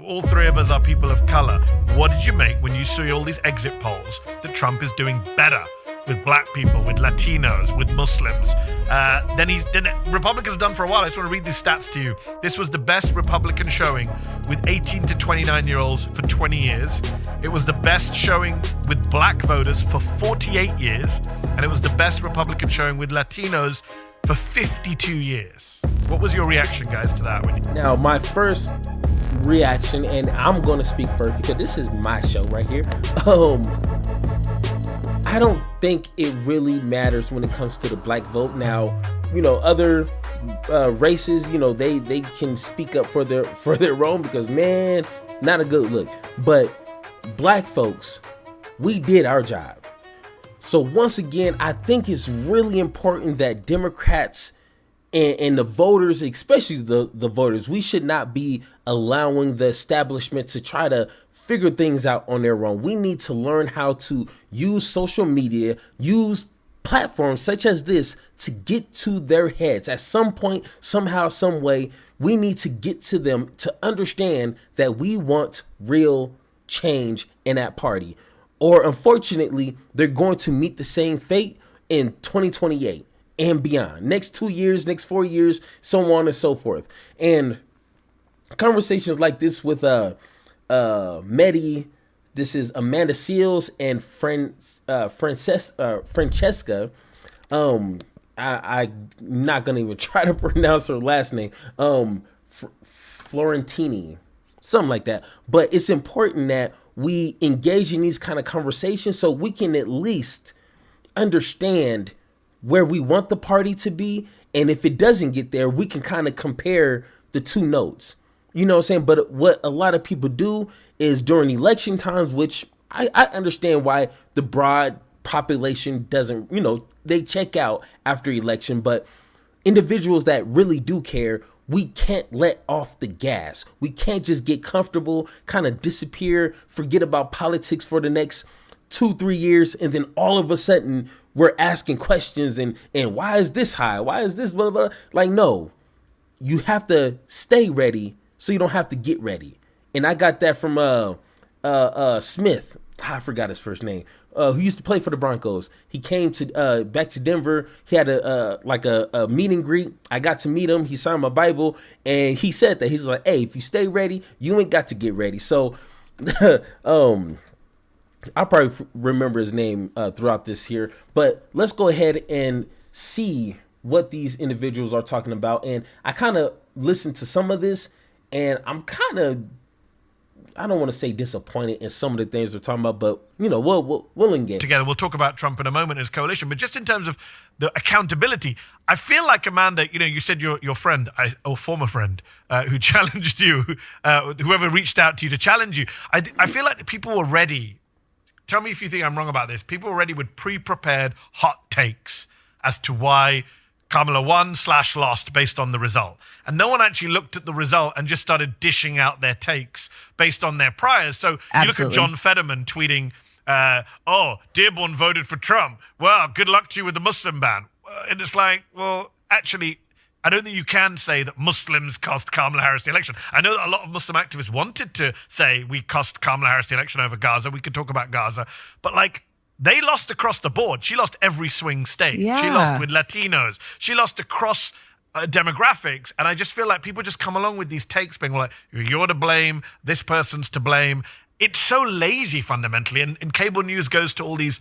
all three of us are people of color. What did you make when you saw all these exit polls that Trump is doing better with black people, with Latinos, with Muslims? Then Republicans have done for a while. I just want to read these stats to you. This was the best Republican showing with 18 to 29-year-olds for 20 years. It was the best showing with black voters for 48 years. And it was the best Republican showing with Latinos for 52 years. What was your reaction, guys, to that? Now, my first reaction, and I'm going to speak first because this is my show right here. I don't think it really matters when it comes to the black vote. Now, other races, they can speak up for their own because, man, not a good look. But black folks, we did our job. So once again, I think it's really important that Democrats and the voters, especially the voters, we should not be allowing the establishment to try to figure things out on their own. We need to learn how to use social media, use platforms such as this to get to their heads. At some point, somehow, some way, we need to get to them to understand that we want real change in that party. Or unfortunately, they're going to meet the same fate in 2028. And beyond, next 2 years, next 4 years, so on and so forth. And conversations like this with Mehdi, this is Amanda Seals and Francesca. I'm not gonna even try to pronounce her last name. Florentini, something like that. But it's important that we engage in these kind of conversations so we can at least understand where we want the party to be. And if it doesn't get there, we can kind of compare the two notes. You know what I'm saying? But what a lot of people do is during election times, which I understand why the broad population doesn't, they check out after election. But individuals that really do care, we can't let off the gas. We can't just get comfortable, kind of disappear, forget about politics for the next 2-3 years. And then all of a sudden, we're asking questions and why is this high? Why is this blah, blah, blah? Like, no, you have to stay ready so you don't have to get ready. And I got that from Smith. I forgot his first name. Who used to play for the Broncos. He came to back to Denver. He had a meet and greet. I got to meet him. He signed my Bible and he said that he's like, hey, if you stay ready, you ain't got to get ready. So, I'll probably remember his name throughout this here, but let's go ahead and see what these individuals are talking about. And I kind of listened to some of this and I'm kind of, I don't want to say disappointed in some of the things they're talking about, but we'll engage together. We'll talk about Trump in a moment, his coalition, but just in terms of the accountability, I feel like, Amanda, you said your friend or former friend who challenged you, whoever reached out to you to challenge you. I feel like the people were ready. Tell me if you think I'm wrong about this. People were ready with pre-prepared hot takes as to why Kamala won/lost based on the result. And no one actually looked at the result and just started dishing out their takes based on their priors. So you look at John Fetterman tweeting, Dearborn voted for Trump. Well, good luck to you with the Muslim ban. And it's like, well, actually, I don't think you can say that Muslims cost Kamala Harris the election. I know that a lot of Muslim activists wanted to say we cost Kamala Harris the election over Gaza. We could talk about Gaza. But they lost across the board. She lost every swing state. Yeah. She lost with Latinos. She lost across demographics. And I just feel like people just come along with these takes being like, you're to blame, this person's to blame. It's so lazy fundamentally. And cable news goes to all these.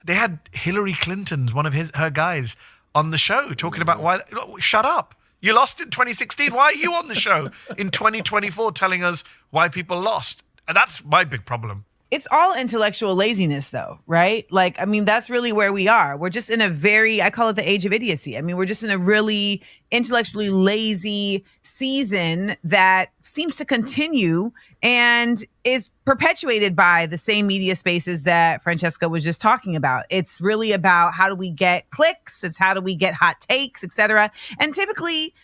They had Hillary Clinton's, one of her guys, on the show talking about why. Shut up. You lost in 2016. Why are you on the show in 2024 telling us why people lost? And that's my big problem. It's all intellectual laziness, though, right? That's really where we are. We're just in I call it the age of idiocy. We're just in a really intellectually lazy season that seems to continue and is perpetuated by the same media spaces that Francesca was just talking about. It's really about how do we get clicks? It's how do we get hot takes, et cetera. And typically,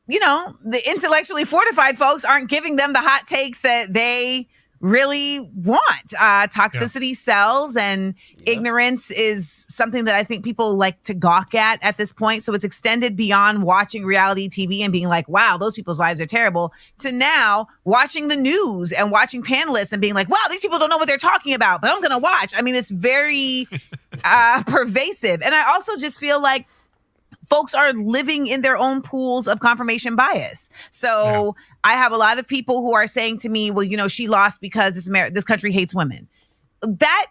the intellectually fortified folks aren't giving them the hot takes that they really want. Toxicity sells, and ignorance is something that I think people like to gawk at this point. So it's extended beyond watching reality TV and being like, wow, those people's lives are terrible, to now watching the news and watching panelists and being like, wow, these people don't know what they're talking about, but I'm going to watch. I mean, it's very pervasive. And I also just feel like folks are living in their own pools of confirmation bias. So I have a lot of people who are saying to me, well, you know, she lost because this country hates women. That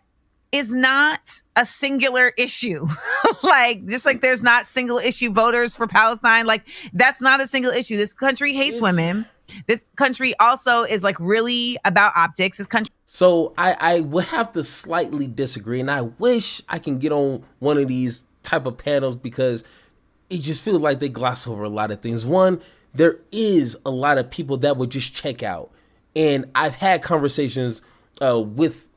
is not a singular issue. Like, just like there's not single issue voters for Palestine. Like, that's not a single issue. This country hates women. This country also is like really about optics. This country. So I would have to slightly disagree, and I wish I can get on one of these type of panels because it just feels like they gloss over a lot of things. One, there is a lot of people that would just check out. And I've had conversations with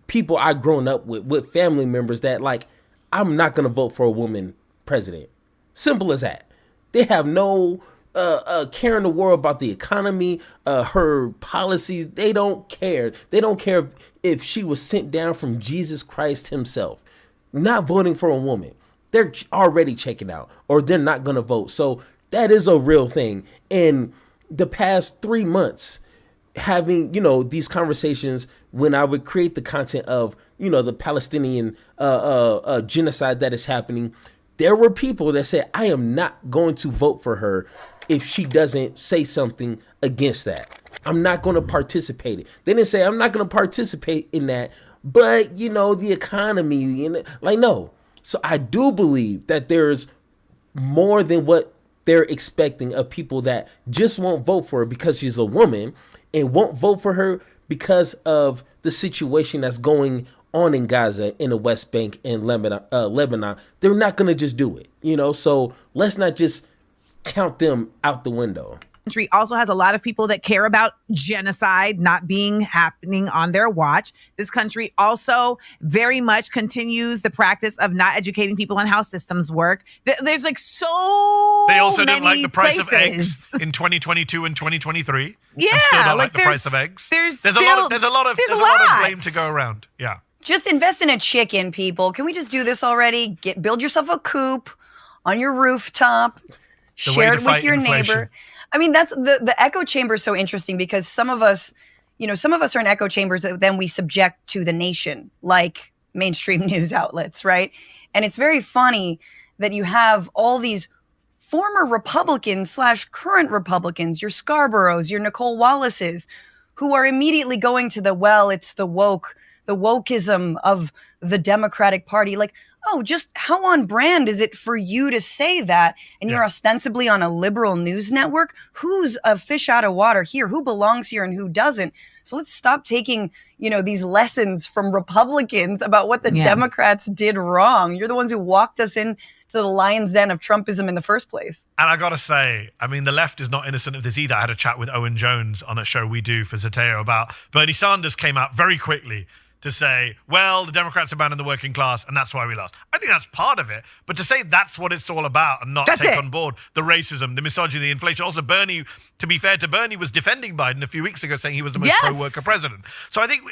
people I've grown up with family members that like, I'm not going to vote for a woman president. Simple as that. They have no care in the world about the economy, her policies. They don't care. They don't care if she was sent down from Jesus Christ himself. Not voting for a woman. They're already checking out, or they're not going to vote. So that is a real thing. In the past 3 months, having, you know, these conversations when I would create the content of, you know, the Palestinian genocide that is happening, there were people that said, I am not going to vote for her if she doesn't say something against that. I'm not going to participate. They didn't say I'm not going to participate in that, but, you know, the economy, and like, no. So I do believe that there's more than what they're expecting of people that just won't vote for her because she's a woman and won't vote for her because of the situation that's going on in Gaza, in the West Bank, and Lebanon. They're not going to just do it, you know? So let's not just count them out the window. Country also has a lot of people that care about genocide not being happening on their watch. This country also very much continues the practice of not educating people on how systems work. There's like so They also many didn't like the price places. of eggs in 2022 and 2023. Yeah, and still don't like the price of eggs. There's a lot of blame to go around. Yeah. Just invest in a chicken, people. Can we just do this already? Build yourself a coop on your rooftop. Share it with your neighbor. I mean, that's the echo chamber is so interesting because some of us are in echo chambers that then we subject to the nation, like mainstream news outlets, right? And it's very funny that you have all these former Republicans / current Republicans, your Scarboroughs, your Nicole Wallaces, who are immediately going to it's the wokeism of the Democratic Party. Like, oh, just how on brand is it for you to say that? And you're ostensibly on a liberal news network. Who's a fish out of water here? Who belongs here and who doesn't? So let's stop taking, these lessons from Republicans about what the Democrats did wrong. You're the ones who walked us into the lion's den of Trumpism in the first place. And I got to say, I mean, the left is not innocent of this either. I had a chat with Owen Jones on a show we do for Zateo about Bernie Sanders came out very quickly to say, well, the Democrats abandoned the working class and that's why we lost. I think that's part of it. But to say that's what it's all about and not take on board the racism, the misogyny, the inflation. Also, Bernie, to be fair to Bernie, was defending Biden a few weeks ago, saying he was the most pro-worker president. So I think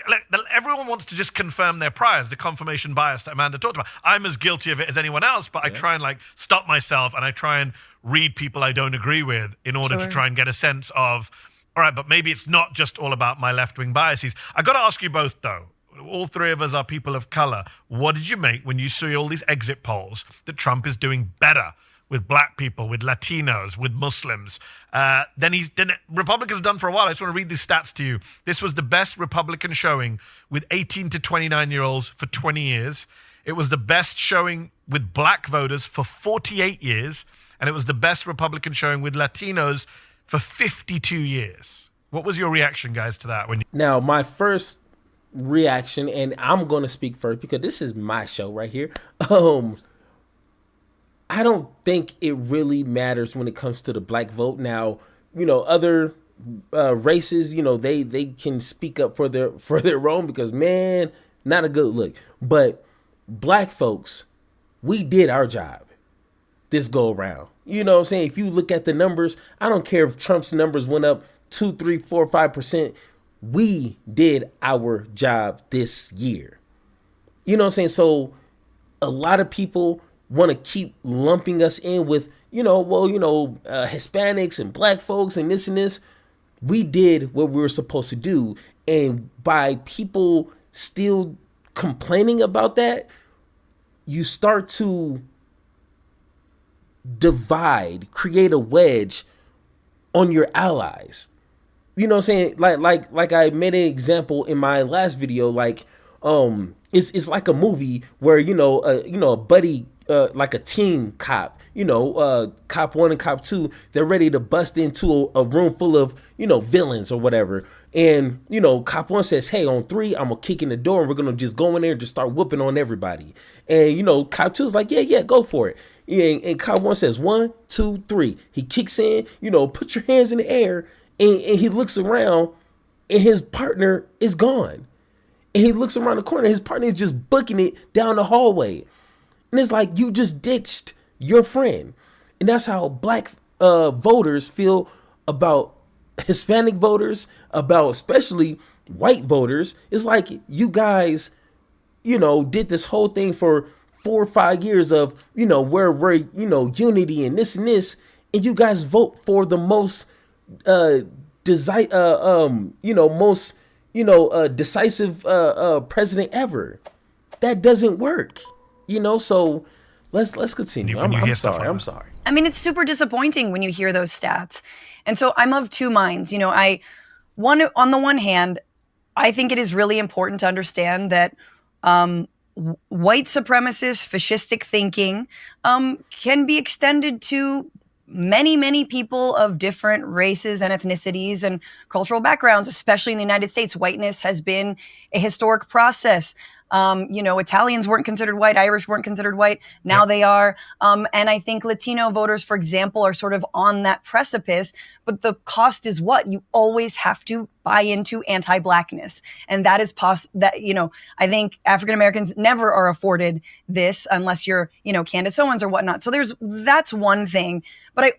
everyone wants to just confirm their priors, the confirmation bias that Amanda talked about. I'm as guilty of it as anyone else, but I try and stop myself and I try and read people I don't agree with in order to try and get a sense of, all right, but maybe it's not just all about my left-wing biases. I got to ask you both, though. All three of us are people of color. What did you make when you see all these exit polls that Trump is doing better with black people, with Latinos, with Muslims than Republicans have done for a while? I just want to read these stats to you. This was the best Republican showing with 18 to 29-year-olds for 20 years. It was the best showing with black voters for 48 years. And it was the best Republican showing with Latinos for 52 years. What was your reaction, guys, to that? Now, my first reaction, and I'm going to speak first because this is my show right here. I don't think it really matters when it comes to the black vote. Now, other races, they can speak up for their own because, man, not a good look. But black folks, we did our job this go around. You know what I'm saying? If you look at the numbers, I don't care if Trump's numbers went up 2, 3, 4, 5%. we did our job this year. You know what I'm saying? So a lot of people want to keep lumping us in with, Hispanics and black folks and this and this. We did what we were supposed to do. And by people still complaining about that, you start to create a wedge on your allies. You know what I'm saying? Like I made an example in my last video, it's like a movie where, a buddy, like a team cop, cop 1 and cop 2, they're ready to bust into a room full of, villains or whatever. And, cop 1 says, hey, on 3, I'm going to kick in the door and we're going to just go in there and just start whooping on everybody. And, cop 2 is like, yeah, go for it. And cop 1 says 1, 2, 3. He kicks in, put your hands in the air, and he looks around and his partner is gone. And he looks around the corner, his partner is just booking it down the hallway. And it's like, you just ditched your friend. And that's how black voters feel about Hispanic voters, about especially white voters. It's like, you guys, did this whole thing for 4 or 5 years of, where we're, unity and this, and you guys vote for the most, decisive, president ever. That doesn't work, so let's continue. I'm sorry. I mean, it's super disappointing when you hear those stats. And so I'm of two minds. On the one hand, I think it is really important to understand that white supremacist, fascistic thinking can be extended to many, many people of different races and ethnicities and cultural backgrounds, especially in the United States. Whiteness has been a historic process. Italians weren't considered white, Irish weren't considered white. Now they are. And I think Latino voters, for example, are sort of on that precipice. But the cost is what? You always have to buy into anti-blackness. And that is I think African Americans never are afforded this unless you're, Candace Owens or whatnot. So that's one thing. But I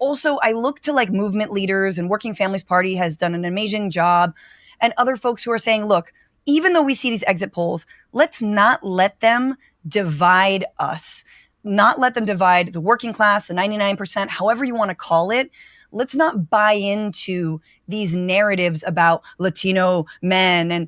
look to like movement leaders, and Working Families Party has done an amazing job, and other folks who are saying, look, even though we see these exit polls, let's not let them divide us, not let them divide the working class, the 99%, however you want to call it. Let's not buy into these narratives about Latino men and,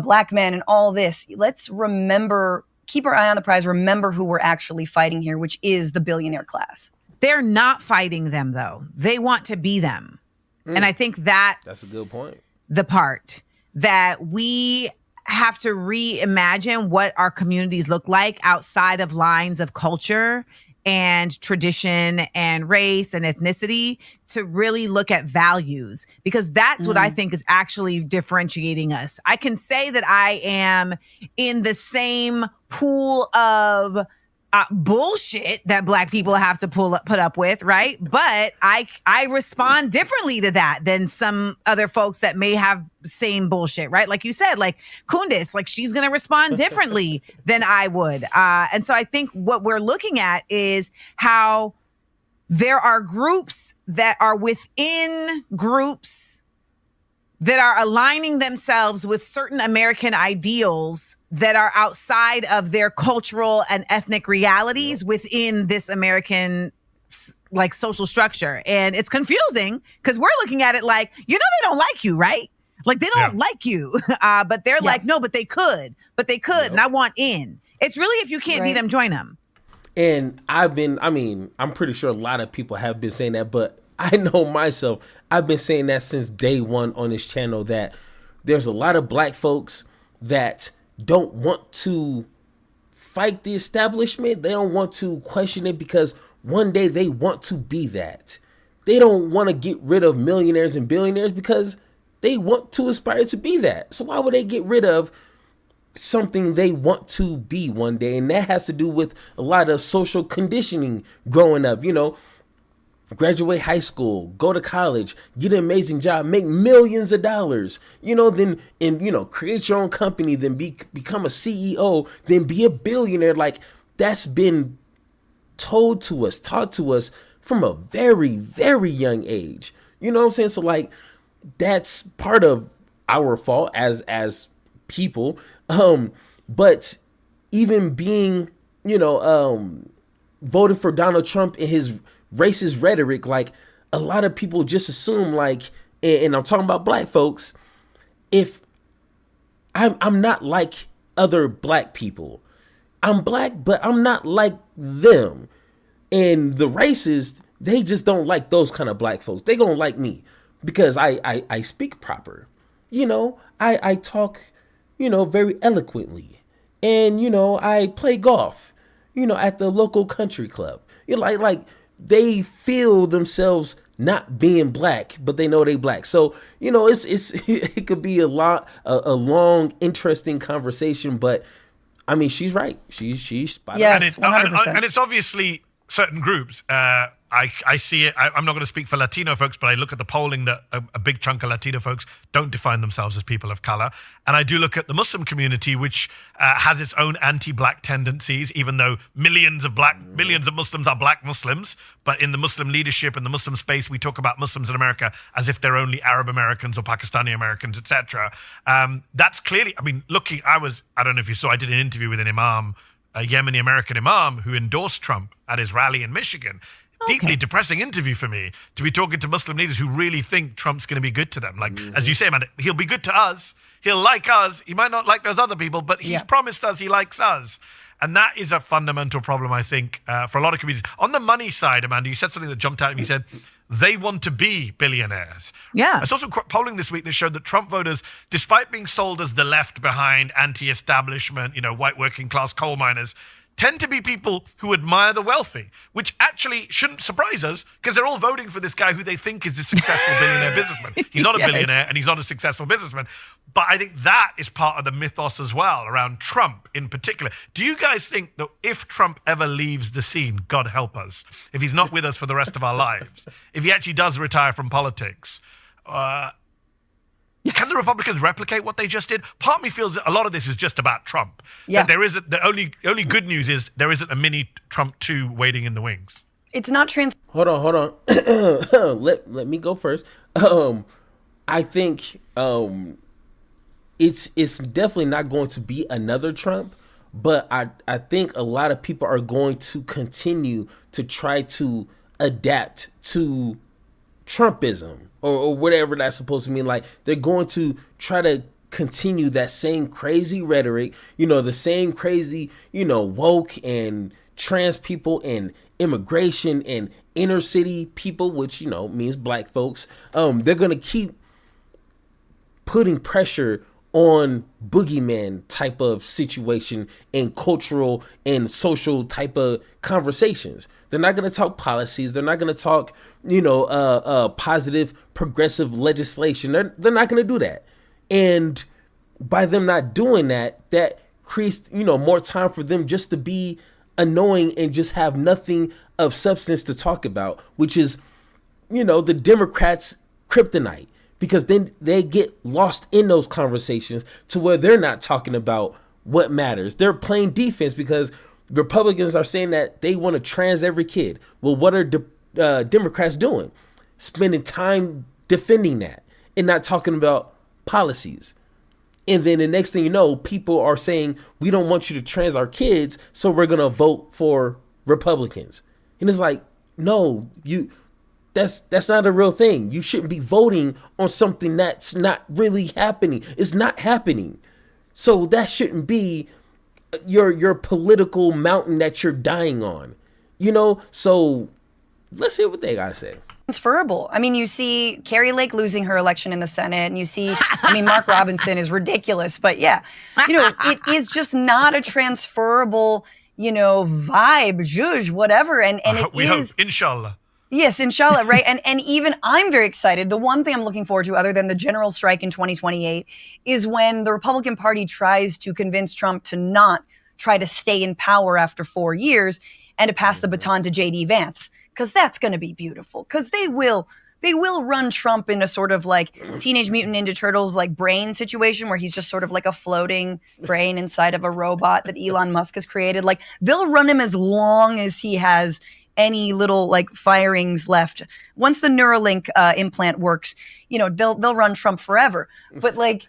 black men and all this. Let's remember, keep our eye on the prize, remember who we're actually fighting here, which is the billionaire class. They're not fighting them, though. They want to be them. And I think that's a good point. The part that we have to reimagine what our communities look like outside of lines of culture and tradition and race and ethnicity, to really look at values, because that's what I think is actually differentiating us. I can say that I am in the same pool of bullshit that Black people have to put up with, right? But I respond differently to that than some other folks that may have same bullshit, right? Like you said, like Kundis, like she's going to respond differently than I would. And so I think what we're looking at is how there are groups that are within groups that are aligning themselves with certain American ideals that are outside of their cultural and ethnic realities within this American like social structure. And it's confusing because we're looking at it like, they don't like you, right? Like they don't like you, but they're like, no, but they could, and I want in. It's really, if you can't beat them, join them. And I'm pretty sure a lot of people have been saying that, but I know myself, I've been saying that since day one on this channel, that there's a lot of Black folks that don't want to fight the establishment. They don't want to question it because one day they want to be that. They don't want to get rid of millionaires and billionaires because they want to aspire to be that. So why would they get rid of something they want to be one day? And that has to do with a lot of social conditioning growing up, graduate high school, go to college, get an amazing job, make millions of dollars, then create your own company, then become a CEO, then be a billionaire. Like that's been taught to us from a very, very young age. You know what I'm saying? So like that's part of our fault as people. But even being, voting for Donald Trump and his racist rhetoric, like a lot of people just assume, like, and I'm talking about black folks, if I'm not like other black people. I'm black, but I'm not like them. And the racists, they just don't like those kind of black folks. They gonna like me because I speak proper. I talk, very eloquently. And, I play golf, at the local country club. Like they feel themselves not being black, but they know they black. So, it's it could be a long, interesting conversation, but I mean, she's right. She's spot on. Yes, 100%. And it's obviously certain groups. I see it. I'm not going to speak for Latino folks, but I look at the polling that a big chunk of Latino folks don't define themselves as people of color. And I do look at the Muslim community, which has its own anti-black tendencies, even though millions of Muslims are black Muslims. But in the Muslim leadership and the Muslim space, we talk about Muslims in America as if they're only Arab Americans or Pakistani Americans, etc. That's clearly, I don't know if you saw, I did an interview with an imam, a Yemeni American imam who endorsed Trump at his rally in Michigan. Deeply depressing interview for me to be talking to Muslim leaders who really think Trump's going to be good to them. Like, as you say, man, he'll be good to us. He'll like us. He might not like those other people, but he's promised us he likes us. And that is a fundamental problem, I think, for a lot of communities. On the money side, Amanda, you said something that jumped out at me. You said they want to be billionaires. Yeah. I saw some polling this week that showed that Trump voters, despite being sold as the left behind, anti-establishment, white working class coal miners, tend to be people who admire the wealthy, which actually shouldn't surprise us because they're all voting for this guy who they think is a successful billionaire businessman. He's not a billionaire and he's not a successful businessman. But I think that is part of the mythos as well around Trump in particular. Do you guys think that if Trump ever leaves the scene, God help us, if he's not with us for the rest of our lives, if he actually does retire from politics, can the Republicans replicate what they just did? Part of me feels that a lot of this is just about Trump. Yeah. That there isn't, the only good news is there isn't a mini Trump 2 waiting in the wings. It's not Hold on. let me go first. I think it's definitely not going to be another Trump, but I think a lot of people are going to continue to try to adapt to Trumpism or whatever that's supposed to mean. Like, they're going to try to continue that same crazy rhetoric, the same crazy, woke and trans people and immigration and inner city people, which, means black folks. They're going to keep putting pressure on boogeyman type of situation and cultural and social type of conversations. They're not going to talk policies. They're not going to talk, positive progressive legislation. They're not going to do that. And by them not doing that, that creates, more time for them just to be annoying and just have nothing of substance to talk about, which is, the Democrats' kryptonite. Because then they get lost in those conversations to where they're not talking about what matters. They're playing defense because Republicans are saying that they want to trans every kid. Well, what are Democrats doing? Spending time defending that and not talking about policies. And then the next thing you know, people are saying, we don't want you to trans our kids, so we're going to vote for Republicans. And it's like, no, that's not a real thing. You shouldn't be voting on something that's not really happening. It's not happening. So that shouldn't be your political mountain that you're dying on. So let's hear what they gotta say. Transferable. I mean, you see Carrie Lake losing her election in the Senate, and you see, Mark Robinson is ridiculous, but yeah, it is just not a transferable, vibe, zhuzh, whatever. And we hope, inshallah. Yes, inshallah, right? And even I'm very excited. The one thing I'm looking forward to, other than the general strike in 2028, is when the Republican Party tries to convince Trump to not try to stay in power after 4 years and to pass the baton to J.D. Vance. Because that's going to be beautiful. Because they will run Trump into sort of like Teenage Mutant Ninja Turtles like brain situation where he's just sort of like a floating brain inside of a robot that Elon Musk has created. Like, they'll run him as long as he has any little like firings left. Once the Neuralink implant works, they'll run Trump forever. But like,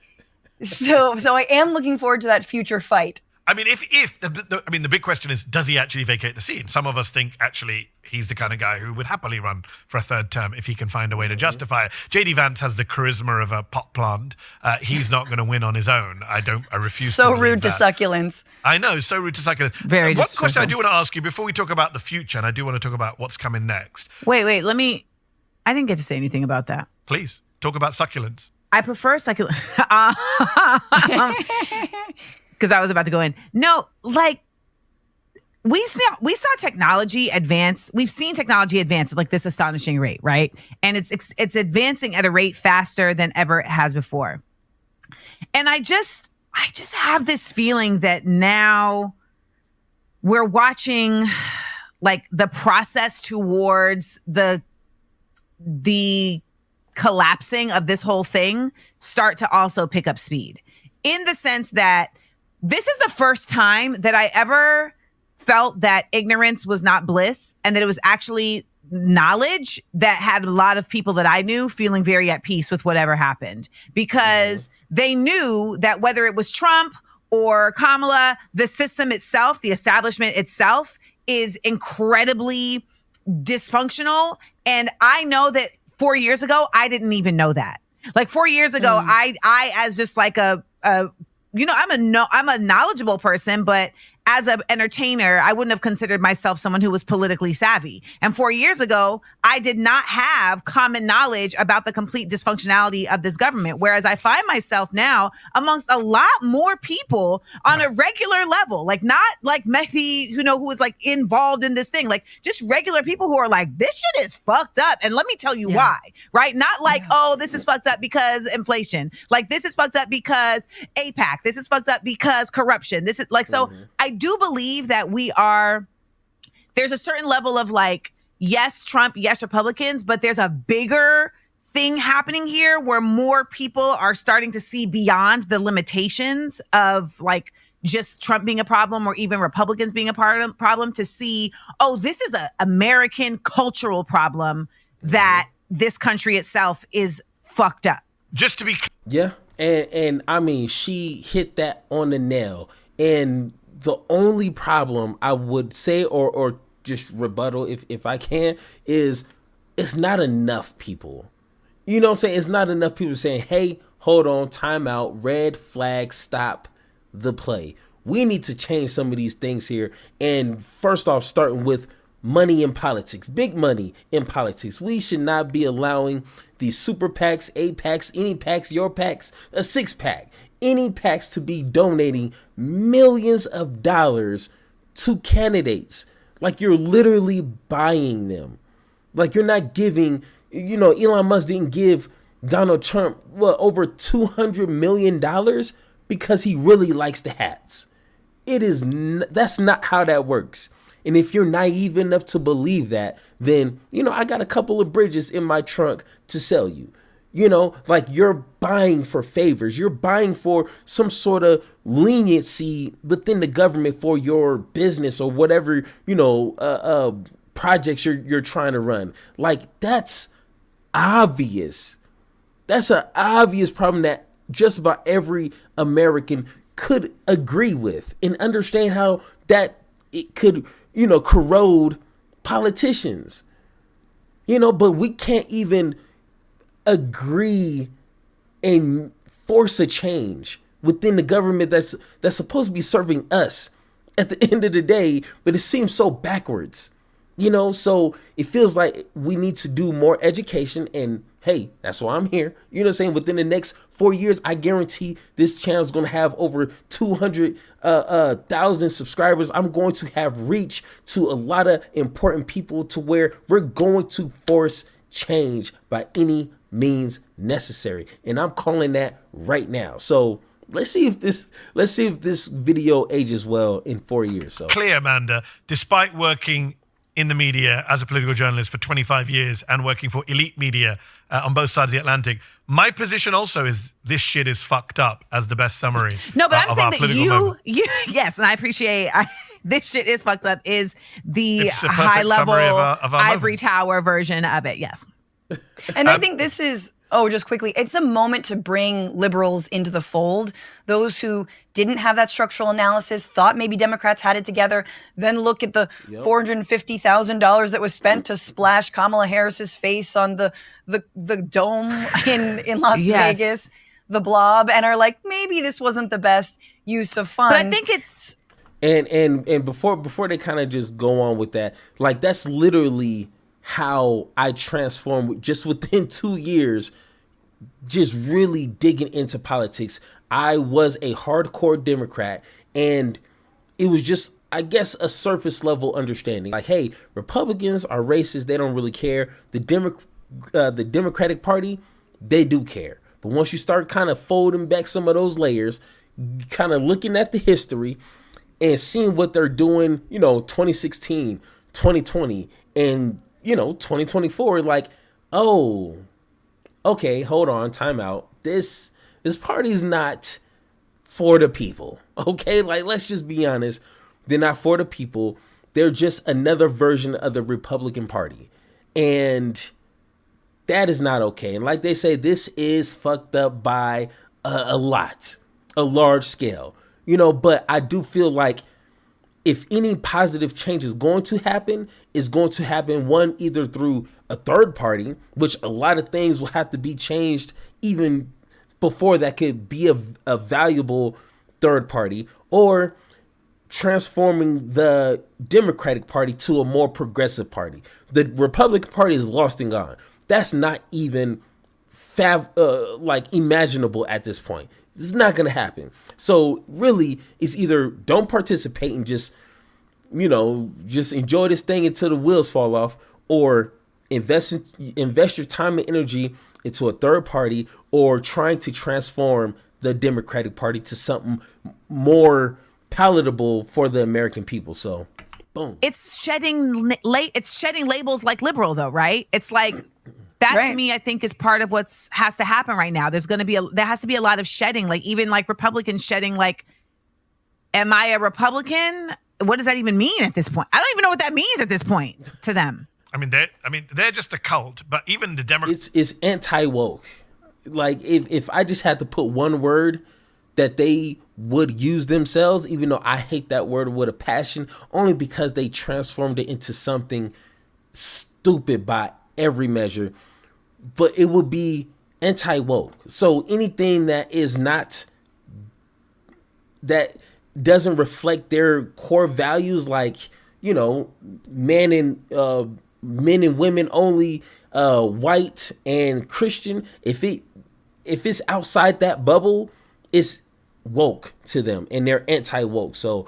so I am looking forward to that future fight. I mean, the big question is, does he actually vacate the scene? Some of us think actually he's the kind of guy who would happily run for a third term if he can find a way to justify it. JD Vance has the charisma of a pot plant. He's not going to win on his own. I refuse. So to rude to that. succulents. I know, so rude to succulents. Very One question I do want to ask you before we talk about the future, and I do want to talk about what's coming next. Wait, I didn't get to say anything about that. Please talk about succulents. I prefer succulent. Because I was about to go in. No, like we saw technology advance. We've seen technology advance at like this astonishing rate, right? And it's advancing at a rate faster than ever it has before. And I just have this feeling that now we're watching like the process towards the collapsing of this whole thing start to also pick up speed, in the sense that this is the first time that I ever felt that ignorance was not bliss, and that it was actually knowledge that had a lot of people that I knew feeling very at peace with whatever happened, because they knew that whether it was Trump or Kamala, the system itself, the establishment itself, is incredibly dysfunctional. And I know that 4 years ago, I didn't even know that. Like 4 years ago, I as just like I'm a knowledgeable person, but as an entertainer, I wouldn't have considered myself someone who was politically savvy. And 4 years ago, I did not have common knowledge about the complete dysfunctionality of this government. Whereas I find myself now amongst a lot more people on a regular level, like not like Mehdi, who is like involved in this thing, like just regular people who are like, this shit is fucked up. And let me tell you why, right? Not like, oh, this is fucked up because inflation. Like this is fucked up because APAC. This is fucked up because corruption. This is like, so I do believe that there's a certain level of like, yes, Trump, yes, Republicans, but there's a bigger thing happening here where more people are starting to see beyond the limitations of like just Trump being a problem or even Republicans being a part of the problem, to see, oh, this is an American cultural problem that this country itself is fucked up. Just to be Yeah. And I mean, she hit that on the nail. And the only problem I would say, or just rebuttal if I can, is it's not enough people. You know what I'm saying? It's not enough people saying, hey, hold on, time out, red flag, stop the play. We need to change some of these things here. And first off, starting with money in politics, big money in politics. We should not be allowing these super PACs, 8-packs, any packs, your packs, a 6-pack, any packs to be donating millions of dollars to candidates. Like you're literally buying them. Like you're not giving, Elon Musk didn't give Donald Trump, over $200 million because he really likes the hats. That's not how that works. And if you're naive enough to believe that, then, I got a couple of bridges in my trunk to sell you. Like you're buying for favors. You're buying for some sort of leniency within the government for your business or whatever, projects you're trying to run. Like that's obvious. That's an obvious problem that just about every American could agree with and understand how that it could, corrode politicians, but we can't even agree and force a change within the government that's supposed to be serving us at the end of the day, but it seems so backwards, so it feels like we need to do more education. And hey, that's why I'm here. You know what I'm saying? Within the next 4 years, I guarantee this channel is going to have over 200,000 subscribers. I'm going to have reach to a lot of important people to where we're going to force change by any means necessary. And I'm calling that right now. So let's see if this video ages well in 4 years. So clear, Amanda, despite working in the media as a political journalist for 25 years and working for elite media on both sides of the Atlantic, my position also is this shit is fucked up as the best summary. No, but I'm of saying our that political moment. you, yes, and I appreciate this shit is fucked up is the It's a perfect high level summary of our ivory moment. tower version of it. Yes. And I think this is, just quickly, it's a moment to bring liberals into the fold. Those who didn't have that structural analysis, thought maybe Democrats had it together, then look at the $450,000 that was spent to splash Kamala Harris's face on the dome in Las Yes. Vegas, the blob, and are like, maybe this wasn't the best use of funds. But I think it's And before they kind of just go on with that, like that's literally how I transformed just within 2 years, just really digging into politics. I was a hardcore Democrat, and it was just, I guess, a surface level understanding. Like, hey, Republicans are racist. They don't really care. The Democratic Party, they do care. But once you start kind of folding back some of those layers, kind of looking at the history and seeing what they're doing, 2016, 2020, and 2024, like, oh, okay, hold on, time out. This party's not for the people. Okay, like, let's just be honest. They're not for the people. They're just another version of the Republican Party. And that is not okay. And like they say, this is fucked up by a large scale. But I do feel like if any positive change is going to happen, it's going to happen, one, either through a third party, which a lot of things will have to be changed even before that could be a valuable third party, or transforming the Democratic Party to a more progressive party. The Republican Party is lost and gone. That's not even imaginable at this point. This is not going to happen. So really, it's either don't participate and just enjoy this thing until the wheels fall off, or invest your time and energy into a third party, or trying to transform the Democratic Party to something more palatable for the American people. So, boom. it's shedding labels like liberal, though, right? It's like that Right. to me, I think, is part of what's has to happen right now. There has to be a lot of shedding, like even like Republicans shedding, like, am I a Republican? What does that even mean at this point? I don't even know what that means at this point to them. They're just a cult, but even the Democrats. It's anti-woke. Like, if I just had to put one word that they would use themselves, even though I hate that word with a passion, only because they transformed it into something stupid by every measure, but it would be anti-woke. So anything that is not, that doesn't reflect their core values, like, men and women only, white and Christian, if it's outside that bubble, it's woke to them, and they're anti-woke. So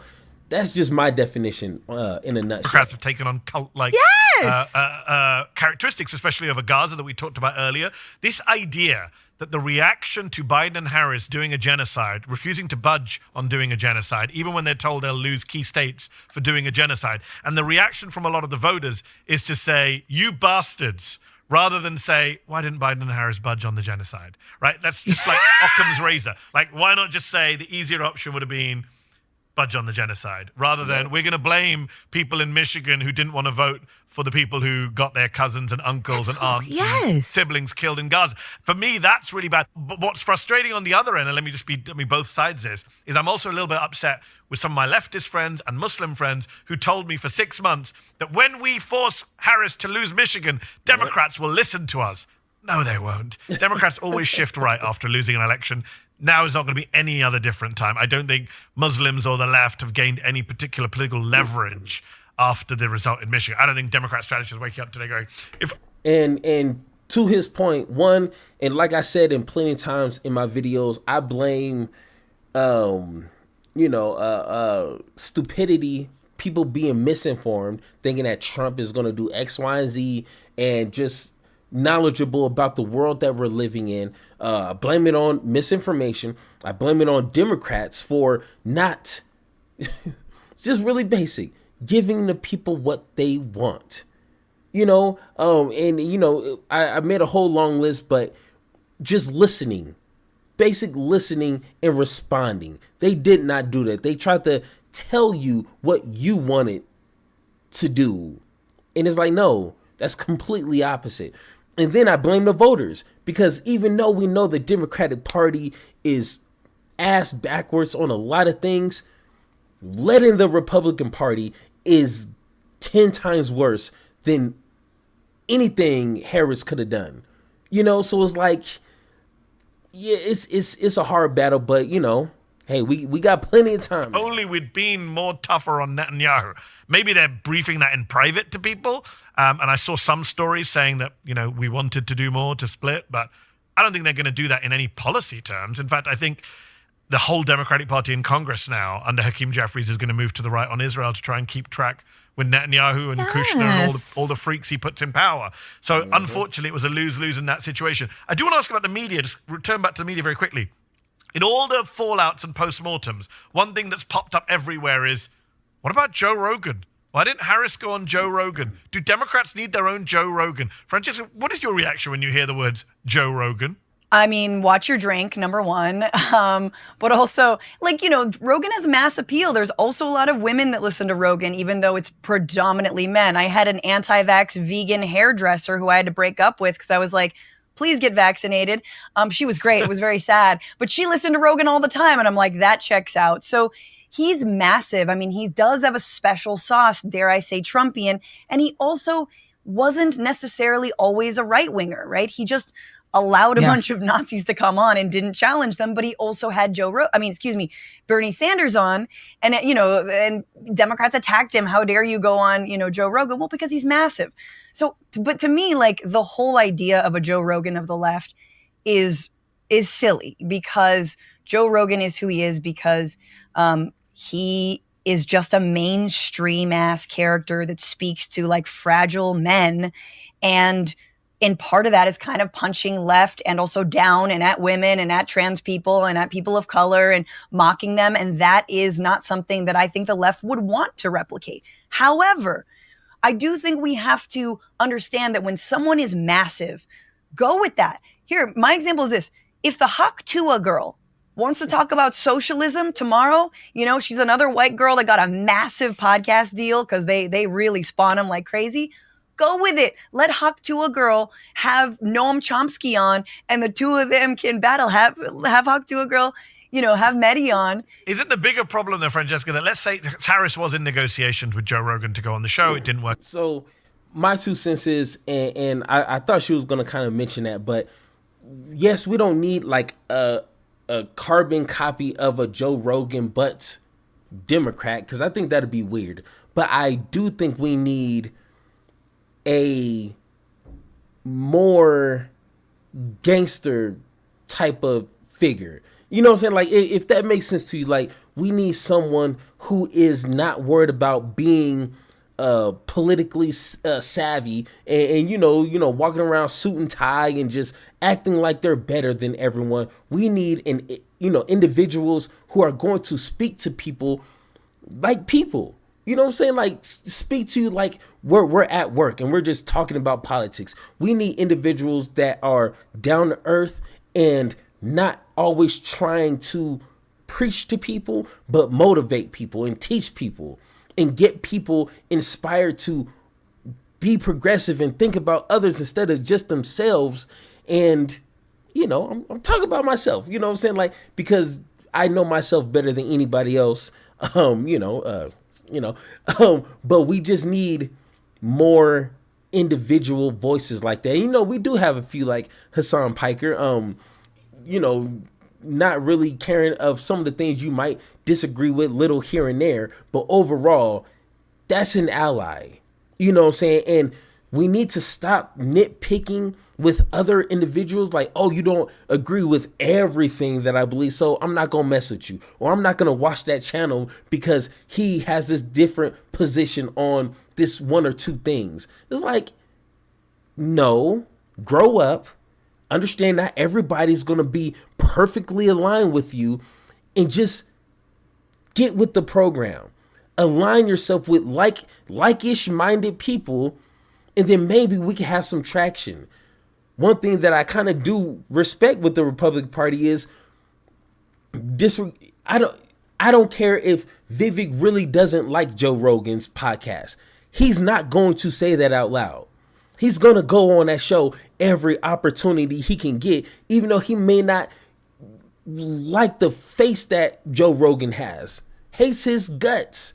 that's just my definition in a nutshell. Democrats have taken on cult-like Yes! characteristics, especially over Gaza that we talked about earlier. This idea that the reaction to Biden and Harris doing a genocide, refusing to budge on doing a genocide, even when they're told they'll lose key states for doing a genocide, and the reaction from a lot of the voters is to say, you bastards, rather than say, why didn't Biden and Harris budge on the genocide, right? That's just like Occam's razor. Like, why not just say the easier option would have been budge on the genocide, rather than we're going to blame people in Michigan who didn't want to vote for the people who got their cousins and uncles and aunts and Yes. siblings killed in Gaza. For me, that's really bad. But what's frustrating on the other end, and let me both sides this, is I'm also a little bit upset with some of my leftist friends and Muslim friends who told me for 6 months that when we force Harris to lose Michigan, Democrats will listen to us. No, they won't. Democrats always shift right after losing an election. Now is not going to be any other different time. I don't think Muslims or the left have gained any particular political leverage after the result in Michigan. I don't think Democrat strategists are waking up today going, And to his point, one, and like I said in plenty of times in my videos, I blame stupidity, people being misinformed, thinking that Trump is going to do X, Y, and Z, and just knowledgeable about the world that we're living in. I blame it on misinformation. I blame it on Democrats for not, it's just really basic, giving the people what they want. I made a whole long list, but just listening basic listening and responding. They did not do that. They tried to tell you what you wanted to do. And it's like, no, that's completely opposite. And then I blame the voters, because even though we know the Democratic Party is ass backwards on a lot of things, letting the Republican Party is 10 times worse than anything Harris could have done. So it's like, yeah, it's a hard battle, but hey, we got plenty of time. Only we'd been more tougher on Netanyahu. Maybe they're briefing that in private to people. And I saw some stories saying that, we wanted to do more to split, but I don't think they're going to do that in any policy terms. In fact, I think the whole Democratic Party in Congress now, under Hakeem Jeffries, is going to move to the right on Israel to try and keep track with Netanyahu and Kushner and all the freaks he puts in power. So unfortunately, it was a lose-lose in that situation. I do want to ask about the media, just return back to the media very quickly. In all the fallouts and postmortems, one thing that's popped up everywhere is, what about Joe Rogan? Why didn't Harris go on Joe Rogan? Do Democrats need their own Joe Rogan? Francesca, what is your reaction when you hear the words Joe Rogan? I mean, watch your drink, number one. But also, Rogan has mass appeal. There's also a lot of women that listen to Rogan, even though it's predominantly men. I had an anti-vax vegan hairdresser who I had to break up with because I was like, please get vaccinated. She was great. It was very sad. But she listened to Rogan all the time. And I'm like, that checks out. So he's massive. I mean, he does have a special sauce, dare I say Trumpian. And he also wasn't necessarily always a right-winger, right? He just allowed a bunch of Nazis to come on and didn't challenge them, but he also had Bernie Sanders on, and and Democrats attacked him. How dare you go on, Joe Rogan? Well, because he's massive. So, but to me, the whole idea of a Joe Rogan of the left is silly, because Joe Rogan is who he is because he is just a mainstream ass character that speaks to fragile men, and part of that is kind of punching left and also down and at women and at trans people and at people of color and mocking them. And that is not something that I think the left would want to replicate. However, I do think we have to understand that when someone is massive, go with that. Here, my example is this. If the Haktua girl wants to talk about socialism tomorrow, she's another white girl that got a massive podcast deal because they really spawn them like crazy. Go with it. Let Haktua girl have Noam Chomsky on, and the two of them can battle. Have Haktua girl, have Mehdi on. Isn't the bigger problem though, Francesca, that let's say Harris was in negotiations with Joe Rogan to go on the show, it didn't work. So my 2 cents is, and I thought she was going to kind of mention that, but yes, we don't need a carbon copy of a Joe Rogan but Democrat, because I think that'd be weird. But I do think we need a more gangster type of figure. You know what I'm saying? If that makes sense to you, we need someone who is not worried about being politically savvy and walking around suit and tie and just acting like they're better than everyone. We need individuals who are going to speak to people like people. You know what I'm saying? Speak to you like we're at work and we're just talking about politics. We need individuals that are down to earth and not always trying to preach to people, but motivate people and teach people and get people inspired to be progressive and think about others instead of just themselves. And, I'm talking about myself, you know what I'm saying? Because I know myself better than anybody else, but we just need more individual voices like that. We do have a few like Hassan Piker, not really caring of some of the things you might disagree with, little here and there, but overall, that's an ally. You know what I'm saying? And we need to stop nitpicking with other individuals you don't agree with everything that I believe, so I'm not going to mess with you, or I'm not going to watch that channel because he has this different position on this one or two things. It's no, grow up, understand not everybody's going to be perfectly aligned with you, and just get with the program. Align yourself with like-ish minded people, and then maybe we can have some traction. One thing that I kind of do respect with the Republican Party is I don't care if Vivek really doesn't like Joe Rogan's podcast. He's not going to say that out loud. He's going to go on that show every opportunity he can get, even though he may not like the face that Joe Rogan has. Hates his guts,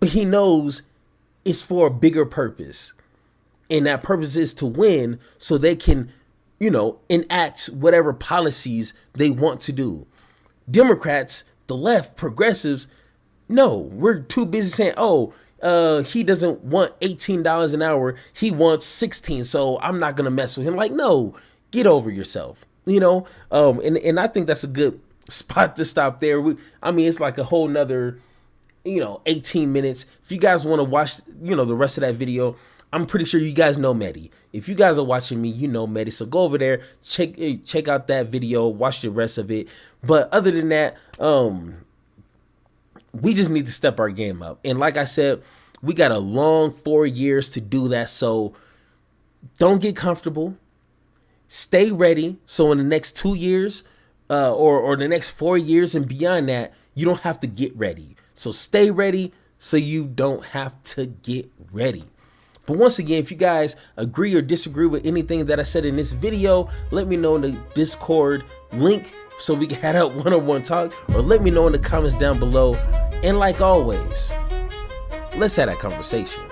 but he knows it's for a bigger purpose. And that purpose is to win so they can, enact whatever policies they want to do. Democrats, the left, progressives, no, we're too busy saying, he doesn't want $18 an hour. He wants 16. So I'm not going to mess with him. Like, no, get over yourself, and I think that's a good spot to stop there. It's like a whole nother, 18 minutes. If you guys want to watch, the rest of that video, I'm pretty sure you guys know Mehdi. If you guys are watching me, you know Mehdi. So go over there, check out that video, watch the rest of it. But other than that, we just need to step our game up. And like I said, we got a long 4 years to do that. So don't get comfortable. Stay ready. So in the next 2 years or the next 4 years and beyond that, you don't have to get ready. So stay ready so you don't have to get ready. But once again, if you guys agree or disagree with anything that I said in this video, let me know in the Discord link so we can have that one-on-one talk, or let me know in the comments down below. And like always, let's have that conversation.